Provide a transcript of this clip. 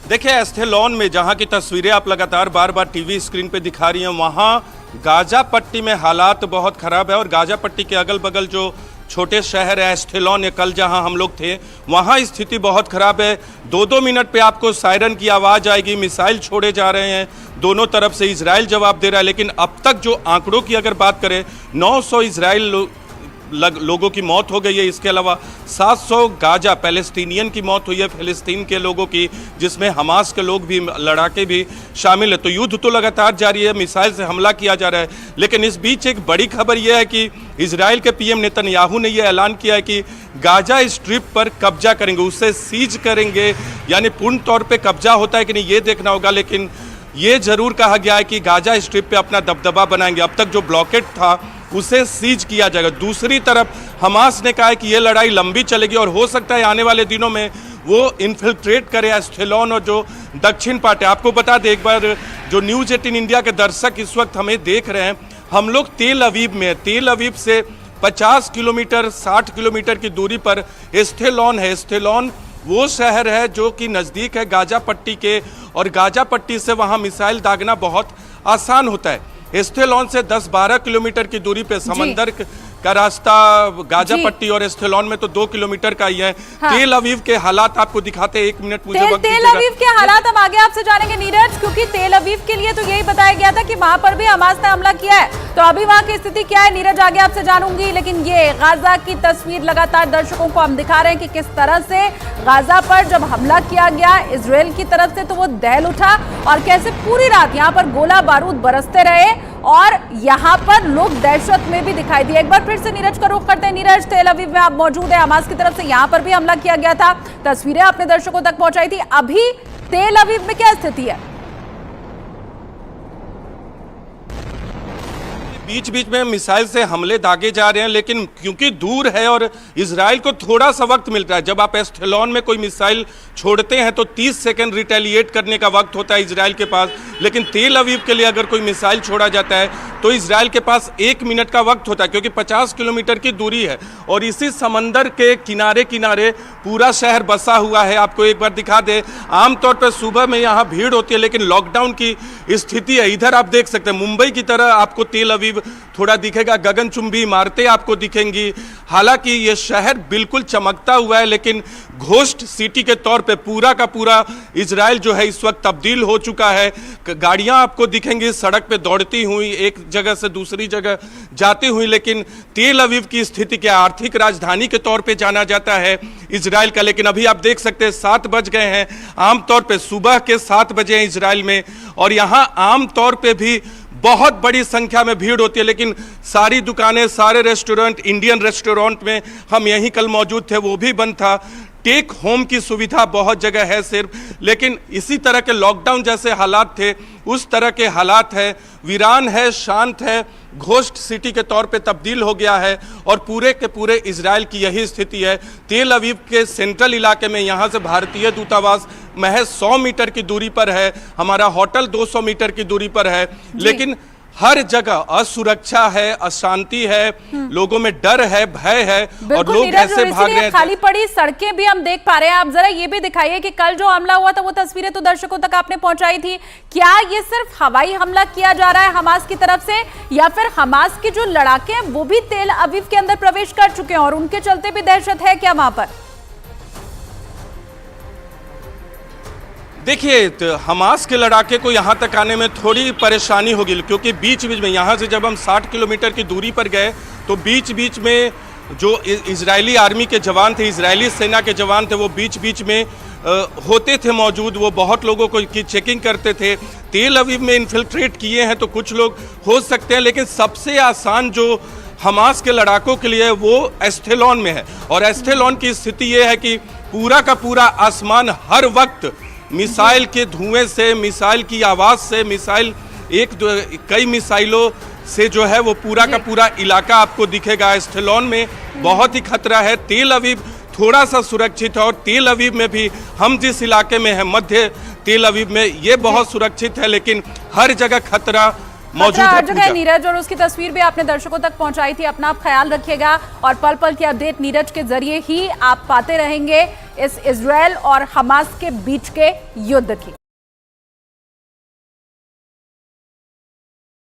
देखिए एस्थेलॉन में जहां की तस्वीरें आप लगातार बार बार टीवी स्क्रीन पे दिखा रही हैं, वहां गाजा पट्टी में हालात बहुत ख़राब है और गाजा पट्टी के अगल बगल जो छोटे शहर है एस्थेलॉन या कल जहां हम लोग थे वहां स्थिति बहुत ख़राब है। 2-2 मिनट पे आपको सायरन की आवाज़ आएगी, मिसाइल छोड़े जा रहे हैं, दोनों तरफ से इजराइल जवाब दे रहा है। लेकिन अब तक जो आंकड़ों की अगर बात करें 900 इजराइल लोगों की मौत हो गई है, इसके अलावा 700 गाजा पैलेस्टीनियन की मौत हुई है, फ़िलिस्तीन के लोगों की, जिसमें हमास के लोग भी, लड़ाके भी शामिल है। तो युद्ध तो लगातार जारी है, मिसाइल से हमला किया जा रहा है। लेकिन इस बीच एक बड़ी खबर यह है कि इजराइल के पीएम नेतन्याहू ने यह ऐलान किया है कि गाजा स्ट्रिप पर कब्जा करेंगे, उसे सीज करेंगे, यानी पूर्ण तौर पर कब्जा होता है कि नहीं ये देखना होगा। लेकिन ये जरूर कहा गया है कि गाजा स्ट्रिप पे अपना दबदबा बनाएंगे। अब तक जो ब्लॉकेट था उसे सीज किया जाएगा। दूसरी तरफ हमास ने कहा है कि ये लड़ाई लंबी चलेगी और हो सकता है आने वाले दिनों में वो इन्फिल्ट्रेट करे एस्थेलॉन और जो दक्षिण पार्ट है। आपको बता दें एक बार, जो न्यूज़ 18 इंडिया के दर्शक इस वक्त हमें देख रहे हैं, हम लोग तेल अवीव में हैं। तेल अवीव से 50 किलोमीटर 60 किलोमीटर की दूरी पर एस्थेलॉन है। एस्थेलॉन वो शहर है जो कि नज़दीक है गाजा पट्टी के, और गाजा पट्टी से वहाँ मिसाइल दागना बहुत आसान होता है। एस्थेलॉन से 10-12 किलोमीटर की दूरी पे समंदर का रास्ता गाजा पट्टी और एस्थेलॉन में तो 2 किलोमीटर का ही है। हाँ। तेल अवीव के हालात आपको दिखाते हैं, 1 मिनट मुझे वक्त दीजिएगा। तेल अवीव के हालात हम आगे आपसे जानेंगे नीरज, क्योंकि तेल अवीव के लिए तो यही बताया गया था कि वहां पर भी हमास ने हमला किया है। तो अभी वहां की स्थिति क्या है नीरज, आगे आपसे जानूंगी। लेकिन ये गाजा की तस्वीर लगातार दर्शकों को हम दिखा रहे हैं कि किस तरह से गाजा पर जब हमला किया गया इजराइल की तरफ से तो वो दहल उठा और कैसे पूरी रात यहाँ पर गोला बारूद बरसते रहे और यहाँ पर लोग दहशत में भी दिखाई दिए। एक बार फिर से नीरज का रुख करते हैं। नीरज, तेल अवीव में आप मौजूद है, हमास की तरफ से यहाँ पर भी हमला किया गया था, तस्वीरें आपने दर्शकों तक पहुंचाई थी। अभी तेल अवीव में क्या स्थिति है? बीच बीच में मिसाइल से हमले दागे जा रहे हैं, लेकिन क्योंकि दूर है और इजराइल को थोड़ा सा वक्त मिलता है। जब आप एस्थेलॉन में कोई मिसाइल छोड़ते हैं तो 30 सेकंड रिटेलिएट करने का वक्त होता है इजराइल के पास, लेकिन तेल अवीव के लिए अगर कोई मिसाइल छोड़ा जाता है तो इजराइल के पास 1 मिनट का वक्त होता है, क्योंकि 50 किलोमीटर की दूरी है और इसी समंदर के किनारे किनारे पूरा शहर बसा हुआ है। आपको एक बार दिखा दे, आमतौर पर सुबह में यहाँ भीड़ होती है, लेकिन लॉकडाउन की स्थिति है। इधर आप देख सकते हैं मुंबई की तरह आपको तेल अवीव थोड़ा दिखेगा, गगनचुंबी इमारतें आपको दिखेंगी। हालांकि ये शहर बिल्कुल चमकता हुआ है, लेकिन घोस्ट सिटी के तौर पे पूरा का पूरा इजराइल जो है इस वक्त तब्दील हो चुका है। गाड़ियां आपको दिखेंगी सड़क पे दौड़ती हुई, एक जगह से दूसरी जगह जाती हुई। लेकिन तेल अवीव की स्थिति क्या, आर्थिक राजधानी के तौर पे जाना जाता है इजराइल का, लेकिन अभी आप देख सकते हैं 7 बज गए हैं। आमतौर पे सुबह के 7 बजे हैं इजराइल में, और यहाँ आमतौर पे भी बहुत बड़ी संख्या में भीड़ होती है। लेकिन सारी दुकानें, सारे रेस्टोरेंट, इंडियन रेस्टोरेंट में हम यहीं कल मौजूद थे, वो भी बंद था। टेक होम की सुविधा बहुत जगह है सिर्फ, लेकिन इसी तरह के लॉकडाउन जैसे हालात थे उस तरह के हालात है। वीरान है, शांत है, घोस्ट सिटी के तौर पे तब्दील हो गया है और पूरे के पूरे इजराइल की यही स्थिति है। तेल अवीव के सेंट्रल इलाके में यहाँ से भारतीय दूतावास महज 100 मीटर की दूरी पर है, हमारा होटल 200 मीटर की दूरी पर है, लेकिन हर जगह असुरक्षा है, अशांति है, लोगों में डर है, भय है और लोग ऐसे भाग रहे हैं। खाली पड़ी सड़कें भी हम देख पा रहे हैं। आप जरा ये भी दिखाइए कि कल जो हमला हुआ था वो तस्वीरें तो दर्शकों तक आपने पहुंचाई थी। क्या ये सिर्फ हवाई हमला किया जा रहा है हमास की तरफ से, या फिर हमास के जो लड़ाके हैं वो भी तेल अवीव के अंदर प्रवेश कर चुके हैं और उनके चलते भी दहशत है क्या वहां पर? देखिए, तो हमास के लड़ाके को यहाँ तक आने में थोड़ी परेशानी होगी, क्योंकि बीच बीच में यहाँ से जब हम 60 किलोमीटर की दूरी पर गए तो बीच बीच में जो इजरायली आर्मी के जवान थे, इजरायली सेना के जवान थे, वो बीच बीच में होते थे मौजूद। वो बहुत लोगों को की चेकिंग करते थे। तेल अवीव में इन्फिल्ट्रेट किए हैं तो कुछ लोग हो सकते हैं, लेकिन सबसे आसान जो हमास के लड़ाकों के लिए वो एस्थेलॉन में है। और एस्थेलॉन की स्थिति ये है कि पूरा का पूरा आसमान हर वक्त मिसाइल के धुएं से, मिसाइल की आवाज़ से, कई मिसाइलों से जो है वो पूरा का पूरा इलाका आपको दिखेगा। एस्थेलॉन में बहुत ही खतरा है। तेल अवीव थोड़ा सा सुरक्षित है, और तेल अवीव में भी हम जिस इलाके में हैं, मध्य तेल अवीव में, ये बहुत सुरक्षित है, लेकिन हर जगह खतरा मौजूद हर है। जगह नीरज, और उसकी तस्वीर भी आपने दर्शकों तक पहुंचाई थी। अपना आप ख्याल रखिएगा और पल पल की अपडेट नीरज के जरिए ही आप पाते रहेंगे इस इजरायल और हमास के बीच के युद्ध की।